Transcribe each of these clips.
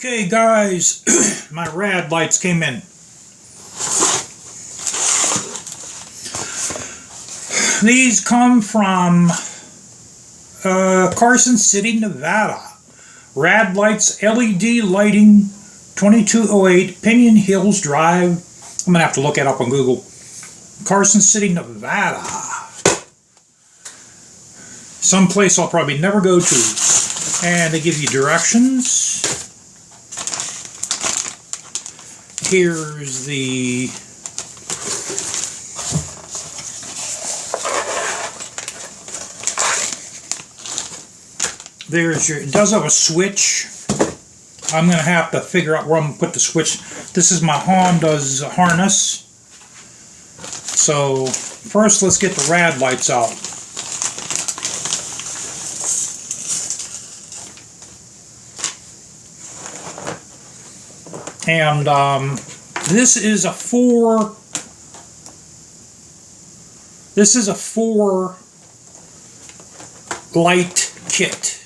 Okay guys, my rad lights came in. These come from Carson City, Nevada. RadLites LED Lighting, 2208 Pinion Hills Drive. I'm going to have to look it up on Google. Carson City, Nevada. Someplace I'll probably never go to. And they give you directions. Here's the it does have a switch. I'm going to have to figure out where I'm going to put the switch. This is my Honda's harness. So first let's get the rad lights out. And this is a four light kit.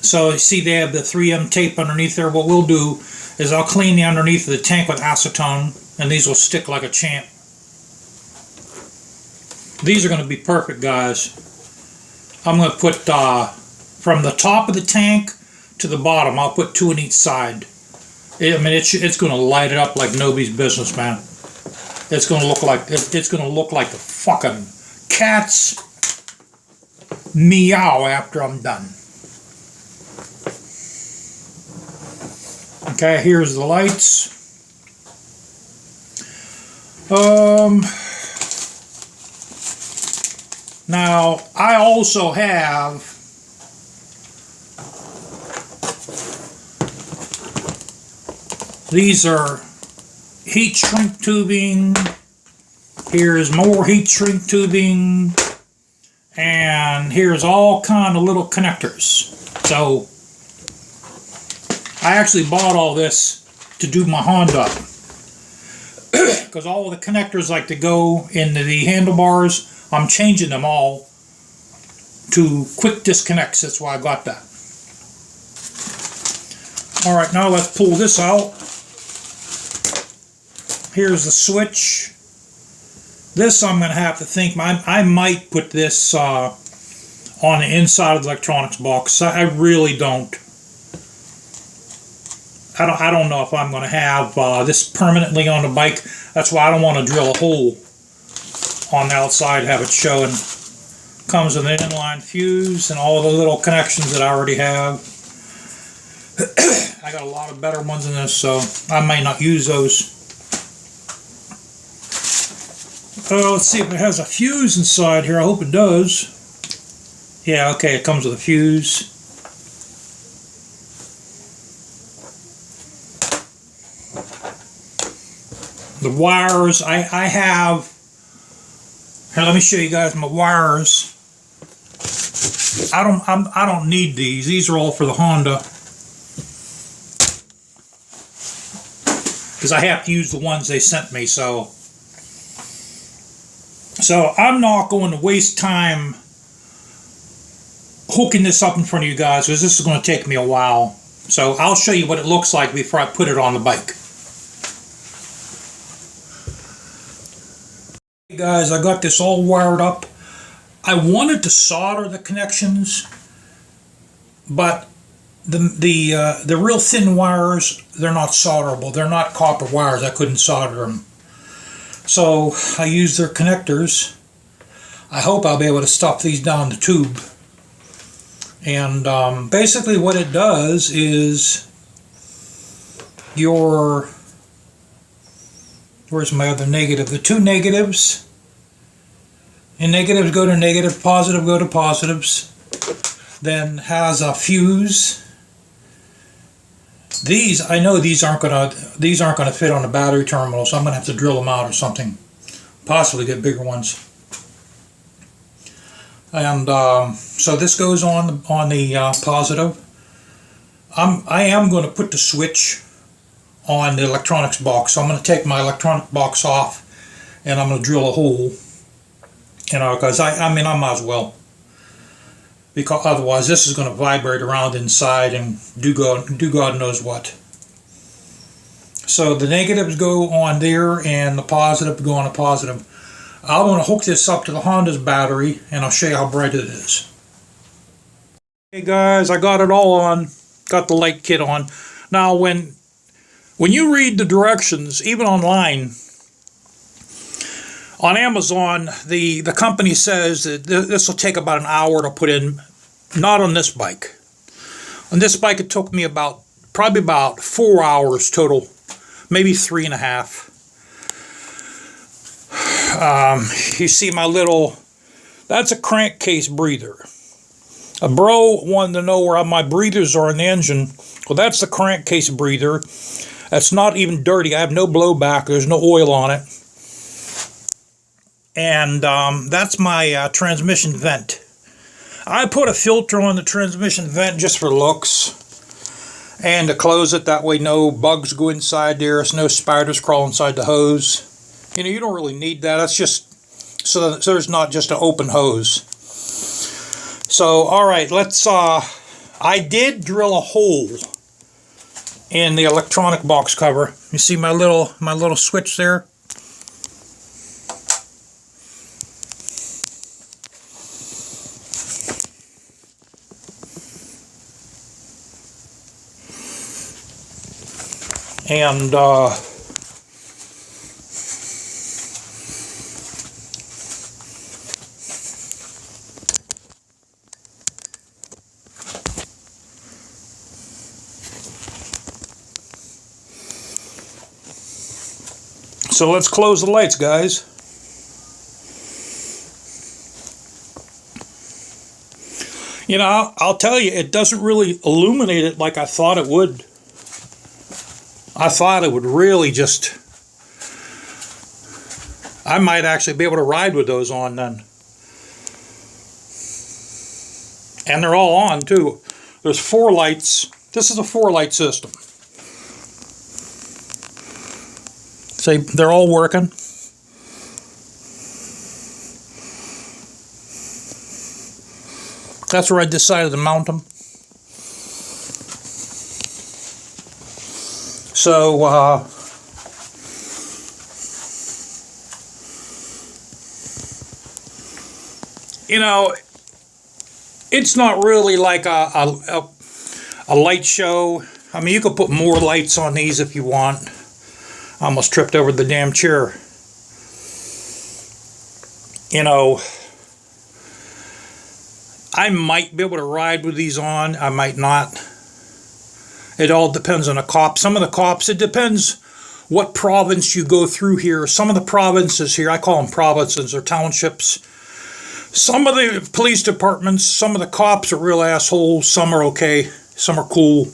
So you see they have the 3M tape underneath there. What we'll do is I'll clean the underneath of the tank with acetone, and these will stick like a champ. These are going to be perfect, guys. I'm going to put from the top of the tank to the bottom, I'll put 2 on each side. I mean, it's going to light it up like nobody's business, man. It's going to look like the fucking cat's meow after I'm done. Okay, here's the lights. Now I also have these are heat shrink tubing. Here's more heat shrink tubing, and here's all kind of little connectors. So I actually bought all this to do my Honda because all of the connectors like to go into the handlebars. I'm changing them all to quick disconnects. That's why I got that. All right, now let's pull this out. Here's the switch. This I'm going to have to think. I might put this on the inside of the electronics box. I really don't. I don't know if I'm going to have this permanently on the bike. That's why I don't want to drill a hole on the outside, have it showing. Comes with an inline fuse and all the little connections that I already have. I got a lot of better ones than this, so I may not use those. Let's see if it has a fuse inside here. I hope it does. Yeah, okay, it comes with a fuse. The wires, I have, here, let me show you guys my wires. I don't need these. These are all for the Honda. Because I have to use the ones they sent me, so I'm not going to waste time hooking this up in front of you guys, because this is going to take me a while. So I'll show you what it looks like before I put it on the bike. Hey guys, I got this all wired up. I wanted to solder the connections, but the real thin wires, they're not solderable. They're not copper wires. I couldn't solder them. So I used their connectors. I hope I'll be able to stuff these down the tube. And basically what it does is where's my other negative? The 2 negatives. And negatives go to negative, positive go to positives. Then has a fuse. These, I know these aren't gonna fit on the battery terminal, so I'm gonna have to drill them out or something. Possibly get bigger ones. And so this goes on the positive. I am going to put the switch on the electronics box. So I'm going to take my electronic box off, and I'm going to drill a hole. You know, because I mean I might as well. because otherwise this is going to vibrate around inside and do God knows what. So the negatives go on there and the positive go on a positive. I want to hook this up to the Honda's battery and I'll show you how bright it is. Hey guys, I got it all on. Got the light kit on. Now when you read the directions, even online, on Amazon, the company says that this will take about an hour to put in. Not on this bike. On this bike it took me probably about 4 hours total, maybe 3.5. You see my little, that's a crankcase breather. A bro wanted to know where my breathers are in the engine. Well, that's the crankcase breather. That's not even dirty. I have no blowback. There's no oil on it. And that's my transmission vent. I put a filter on the transmission vent just for looks. And to close it, that way no bugs go inside there. There's no spiders crawl inside the hose. You know, you don't really need that. That's just so there's not just an open hose. So, all right, let's, I did drill a hole in the electronic box cover. You see my little switch there? And so let's close the lights, guys. You know, I'll tell you, it doesn't really illuminate it like I thought it would. I thought it would really just, I might actually be able to ride with those on then. And they're all on too. There's 4 lights. This is a 4-light system. See, they're all working. That's where I decided to mount them. So, you know, it's not really like a light show. I mean, you could put more lights on these if you want. I almost tripped over the damn chair. You know, I might be able to ride with these on. I might not. It all depends on the cop. Some of the cops, it depends what province you go through here. Some of the provinces here, I call them provinces or townships. Some of the police departments, some of the cops are real assholes. Some are okay. Some are cool.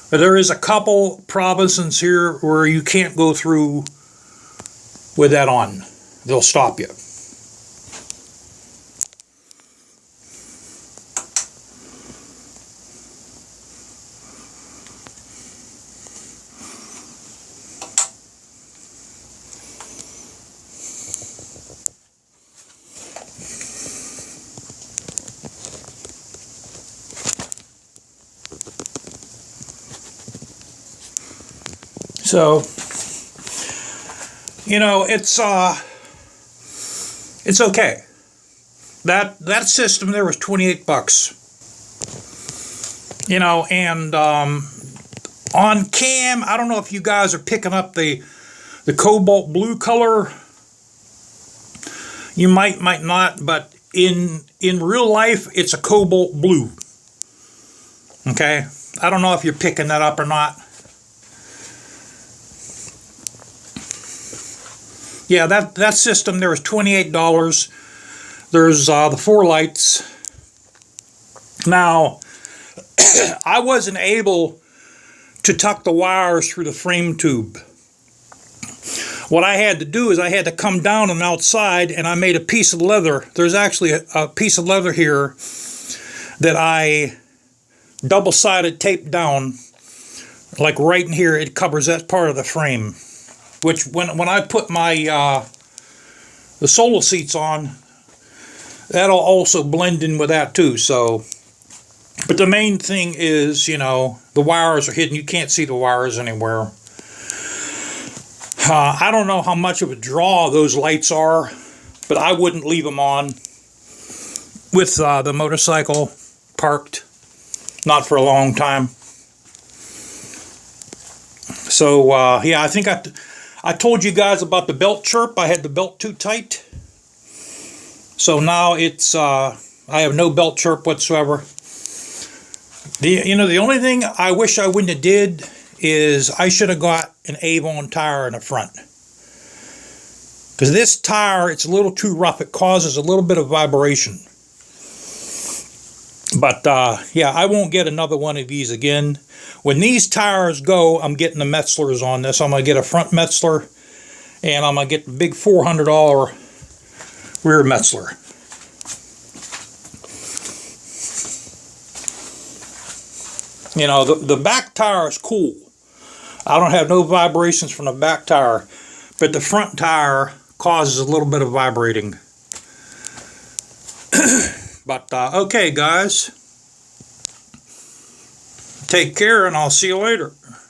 But there is a couple provinces here where you can't go through with that on. They'll stop you. So, you know, it's okay. That system there was $28. You know, and on cam, I don't know if you guys are picking up the cobalt blue color. You might not, but in real life, it's a cobalt blue. Okay, I don't know if you're picking that up or not. Yeah, that system there was $28. There's the 4 lights. Now, I wasn't able to tuck the wires through the frame tube. What I had to do is I had to come down on the outside, and I made a piece of leather. There's actually a piece of leather here that I double-sided taped down, like right in here. It covers that part of the frame. Which when I put my the solo seats on, that'll also blend in with that too. So, but the main thing is, you know, the wires are hidden. You can't see the wires anywhere. I don't know how much of a draw those lights are, but I wouldn't leave them on with the motorcycle parked, not for a long time. So yeah, I think I told you guys about the belt chirp. I had the belt too tight, so now it's I have no belt chirp whatsoever. The only thing I wish I wouldn't have did is I should have got an Avon tire in the front, because this tire, it's a little too rough. It causes a little bit of vibration. But yeah, I won't get another one of these again. When these tires go, I'm getting the Metzlers on this. I'm going to get a front Metzler, and I'm going to get the big $400 rear Metzler. You know, the back tire is cool. I don't have no vibrations from the back tire, but the front tire causes a little bit of vibrating. But okay, guys, take care, and I'll see you later.